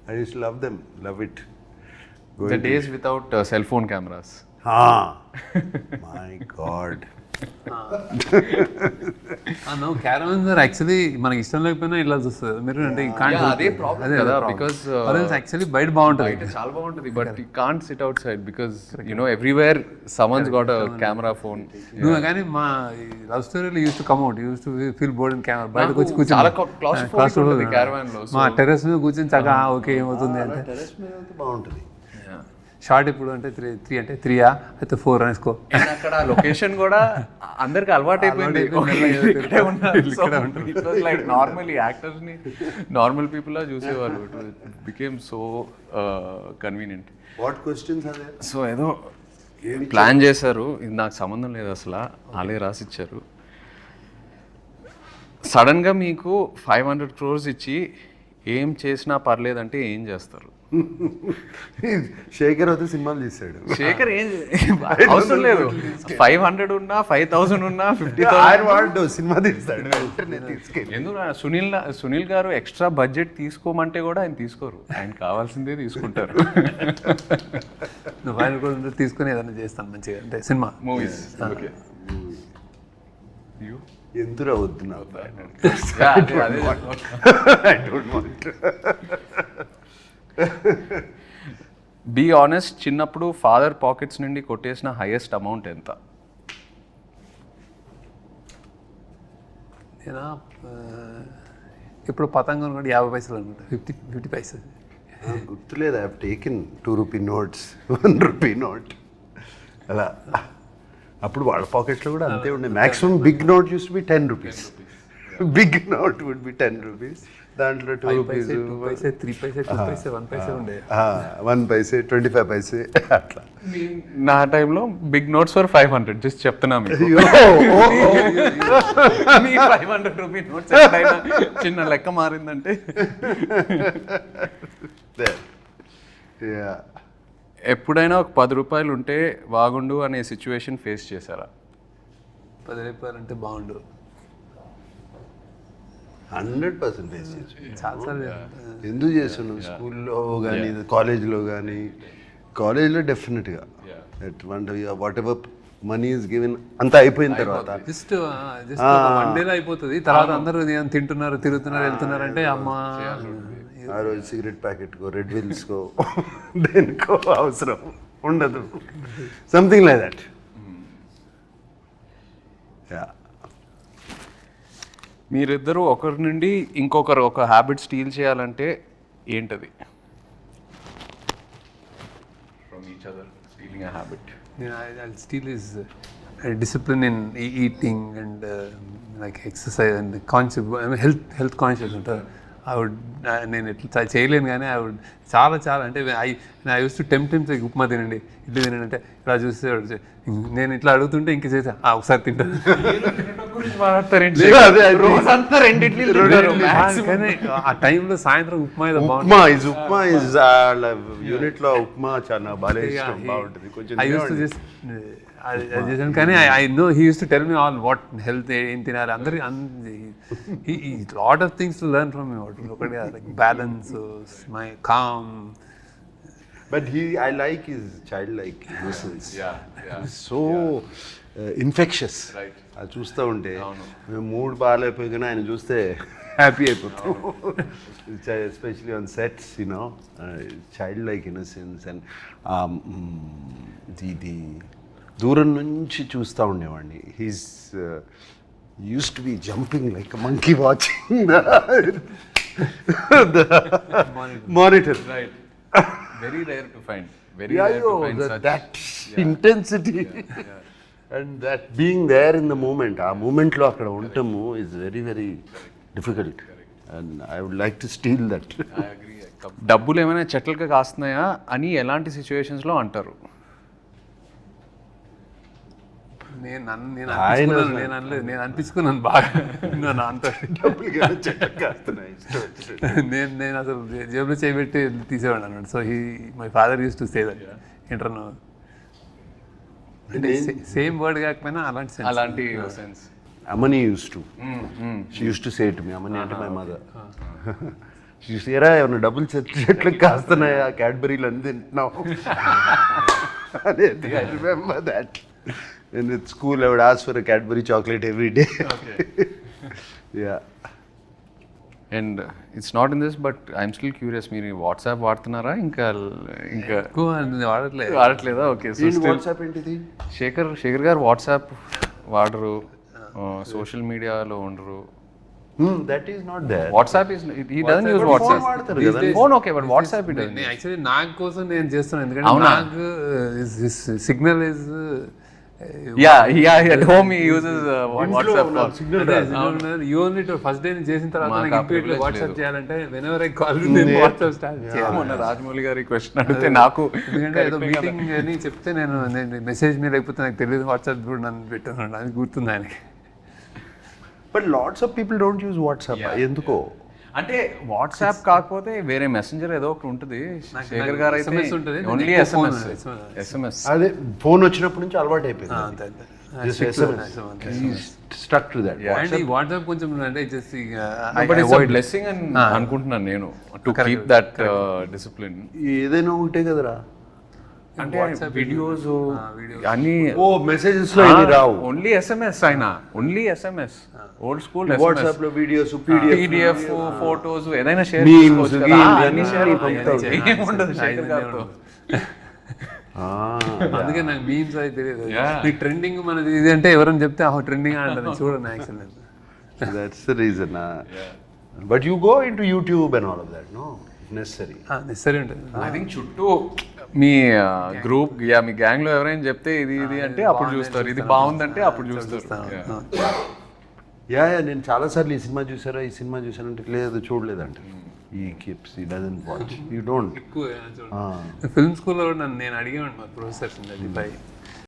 I used to love it. The days without cell phone cameras. My God. No caravans are actually మనకి ఇష్టం లేకపోయినా ఇలా చూస్తుంది మీరు అంటే అదే ప్రాబ్లం కదా, బికాస్ యాక్చువల్లీ బయట బాగుంటుంది, చాలా బాగుంటుంది, but you can't SIT out side because you know everywhere someone's got a camera phone. నువ్వు కానీ మా లవ్ స్టోరీలో use to come out, use to feel bored in camera, బయటకు వచ్చి కూర్చొని చాలా క్లాస్ ఉంటుంది క్యారవాన్ లో. మా టెర్రస్ మీద కూర్చొని చక్కగా ఓకే ఏమవుతుంది అంటే టెర్రస్ మీద బాగుంటుంది. షార్ట్ ఇప్పుడు అంటే 3 అంటే 3 అయితే 4 అనేసుకో. అక్కడ లొకేషన్ కూడా అందరికి అలవాటు అయిపోయింది, ఇక్కడే ఉన్నారు. లైక్ నార్మల్ యాక్టర్స్ ని నార్మల్ పీపుల్ లా చూసేవాళ్ళు. It became so convenient. What questions are there? So ఏదో ప్లాన్ చేశారు, ఇది నాకు సంబంధం లేదు అసలు, వాళ్ళే రాసిచ్చారు. సడన్గా మీకు 500 crores ఇచ్చి ఏం చేసినా పర్లేదంటే ఏం చేస్తారు? శేఖర్ అయితే సినిమాలు తీసాడు. శేఖర్ ఏం అవసరం లేదు, 500 ఉన్నా 5000 ఉన్నా 50,000 వాడు సినిమా తీస్తాడు. ఎందుకు సునీల్ గారు ఎక్స్ట్రా బడ్జెట్ తీసుకోమంటే కూడా ఆయన తీసుకోరు, ఆయన కావాల్సిందే తీసుకుంటారు. నువ్వు ఆయన కూడా తీసుకుని ఏదైనా చేస్తాను మంచిగా అంటే సినిమా మూవీస్. ఎందుకు వద్దు నాకు. బీ ఆనెస్ట్, చిన్నప్పుడు ఫాదర్ పాకెట్స్ నుండి కొట్టేసిన హైయెస్ట్ అమౌంట్ ఎంత? నేను ఇప్పుడు పతంగం కూడా 50 పైసలు అనుకుంటా, 50 పైసలు గుర్తులేదు. I have taken 2 rupee notes, 1 rupee note అలా. అప్పుడు వాళ్ళ పాకెట్లో కూడా అంతే ఉండే. Maximum big note used to be 10 rupees. Big note would be 10 rupees. దాంట్లో 2 rupees, 2 పైసే, 3 పైసే, 2 పైసే, 1 పైసే ఉండే. 1 పైసే, 25 పైసే అట్లా. నా టైంలో బిగ్ నోట్స్ ఫర్ 500, జస్ట్ చెప్తున్నా మీకు. 500 రూపీ నోట్స్ చిన్న లెక్క మారిందంటే. ఎప్పుడైనా ఒక 10 రూపాయలు ఉంటే బాగుండు అనే సిచ్యువేషన్ ఫేస్ చేశారా? 10 రూపాయలు అంటే బాగుండు 100% ఫేస్ చేసి. చాలాసార్లు ఎందుకు చేస్తున్నాం? స్కూల్లో కానీ కాలేజ్లో కానీ. కాలేజ్లో డెఫినెట్గా what ever money is given అంతా అయిపోయిన తర్వాత జస్ట్ 1 డేలో అయిపోతుంది. తర్వాత అందరూ తింటున్నారు, తిరుగుతున్నారు, వెళ్తున్నారు అంటే అమ్మ ఆ రోజు సిగరెట్ ప్యాకెట్కో, రెడ్ విల్స్కో, దేనికో అవసరం ఉండదు. Something like that. మీరిద్దరూ ఒకరి నుండి ఇంకొకరు ఒక హ్యాబిట్ స్టీల్ చేయాలంటే ఏంటది? From each other stealing a habit. I'll steal is discipline in eating and like exercise and conscious. I mean health conscious ఉంటారు. నేను ఎట్లా చేయలేను కానీ చాలా అంటే I use to tempt upma తినండి, ఇడ్లీ తినండి అంటే ఇలా చూస్తే నేను ఇట్లా అడుగుతుంటే ఇంక చేసా ఒకసారి తింటాను. కానీ ఆ టైంలో సాయంత్రం ఉప్మా యూనిట్లో ఉప్మా చాలా బాగుంటుంది. ఐ యూస్ టు జస్ట్ చేశాను. కానీ I know he used to tell me all what health ఏం తినాలి, అందరికి lot of things to learn from me. ఒకటి like balance, my calm. But I like his childlike innocence. So infectious. Right. అది చూస్తూ ఉంటే మేము మూడ్ బాగాలేకపోయినా ఆయన చూస్తే హ్యాపీ అయిపోతాం. Especially on sets, you know, child-like innocence. And the దూరం నుంచి చూస్తూ ఉండేవాడిని. He's use to B jumping like a monkey watching the monitor. Right. Very rare to find. That intensity and that being there in the moment. ఆ మూమెంట్లో అక్కడ ఉండటము is very very difficult and I would like to steal that. I agree. డబ్బులు ఏమైనా చెట్లుగా కాస్తున్నాయా అని ఎలాంటి సిచ్యువేషన్స్లో అంటారు? నేను అనిపించుకున్నాను బాగా. అంత నేను అసలు జేబులో చేయబెట్టి తీసేవాడు అన్నాడు. So my father use to say that. ఏంటన్నా అంటే సేమ్ వర్డ్ కాకపోయినా అలాంటి sense. Amani used to. She used to say to me, Amani అంటే my mother. చూసారా ఏమైనా డబ్బులు చెట్లు కాస్తున్నాయా, క్యాడ్బరీలు అన్ని తింటున్నావు అనేది. I remember that in school I would ask for Cadbury chocolate every day. Yeah. And it's not in this but I'm still curious, మీరు WhatsApp వాడుతున్నారా? ఇంకా ఎక్కువ వాడట్లేదు. వాడట్లేదా? ఓకే. సో వాట్సాప్ ఏంటిది? శేఖర్ గారు వాట్సాప్ వాడరు, సోషల్ మీడియాలో ఉండరు. That is not there. WhatsApp is he doesn't use WhatsApp. వాడతారు కదా. Phone okay, but WhatsApp it actually నాకు కోసం నేను చేస్తున్నాను, ఎందుకంటే నాకు signal is at home he uses WhatsApp call. You only first day చేసిన తర్వాత మాకు నాకు privilege ఇప్పటిలో వాట్సాప్ లేదు. చేయాలంటే వెనెవర్ ఐ కాల్ నేను వాట్సాప్ స్టార్ట్ చేయాలి. మొన్న రాజమౌళి గారి క్వశ్చన్ అడిగితే నాకు ఎందుకంటే ఏదో మీటింగ్ అని చెప్తే నేను మెసేజ్ మీద లేకపోతే నాకు తెలియదు వాట్సాప్ కూడా నన్ను పెట్టాను, అది గుర్తుంది ఆయనకి. But lots of people don't use WhatsApp. ఎందుకో అంటే వాట్సాప్ కాకపోతే వేరే మెసెంజర్ ఏదో ఒకటి ఉంటుంది. శేఖర్ గారు అయితే SMS ఉంటుంది, ఓన్లీ ఎక్కువ ఎస్ఎంఎస్. అదే ఫోన్ వచ్చినప్పటి నుంచి అలవాటు అయిపోయింది. అంతే అంతే. Stuck to that. అండ్ ఈ వాట్సాప్ కొంచెం అంటే just but it's a blessing అని అనుకుంటున్నాను నేను, టు కీప్ దట్ డిసిప్లిన్. ఏదైనా ఉంటే కదరా. అంటే వీడియోస్ అన్ని ఓ మెసేజెస్ లో ఏమి రావు. ఓన్లీ ఎస్ఎంఎస్ అయినా, only SMS. Old school WhatsApp లో వీడియోస్, పీడిఎఫ్, ఫోటోస్ ఏదైనా షేర్ Memes, చేసుకోవచ్చు కదా. memes, అన్ని షేర్ అన్ని ఏముండదు శేఖర్ గారితో. అందుకే నాకు మీమ్స్ అయితే తెలియదు. Yeah. మీకు ట్రెండింగ్ మనది ఇది అంటే ఎవరైనా చెప్తే ట్రెండింగ్ అంటారు, చూడండి actual. That's the reason. But you go into YouTube and all of that, no necessary. Necessary ఉంటుంది. ఐ థింక్ చుట్టూ మీ గ్రూప్ మీ గ్యాంగ్ లో ఎవరైనా చెప్తే ఇది అంటే అప్పుడు చూస్తారు, ఇది బాగుందంటే అప్పుడు చూస్తారు. యా నేను చాలాసార్లు ఈ సినిమా చూసారా, ఈ సినిమా చూసానంటే లేదు చూడలేదంటే ఈ కీప్స్ ఈ doesn't watch, you don't. Film స్కూల్లో కూడా నేను అడిగేవాడిని మా ప్రొఫెసర్స్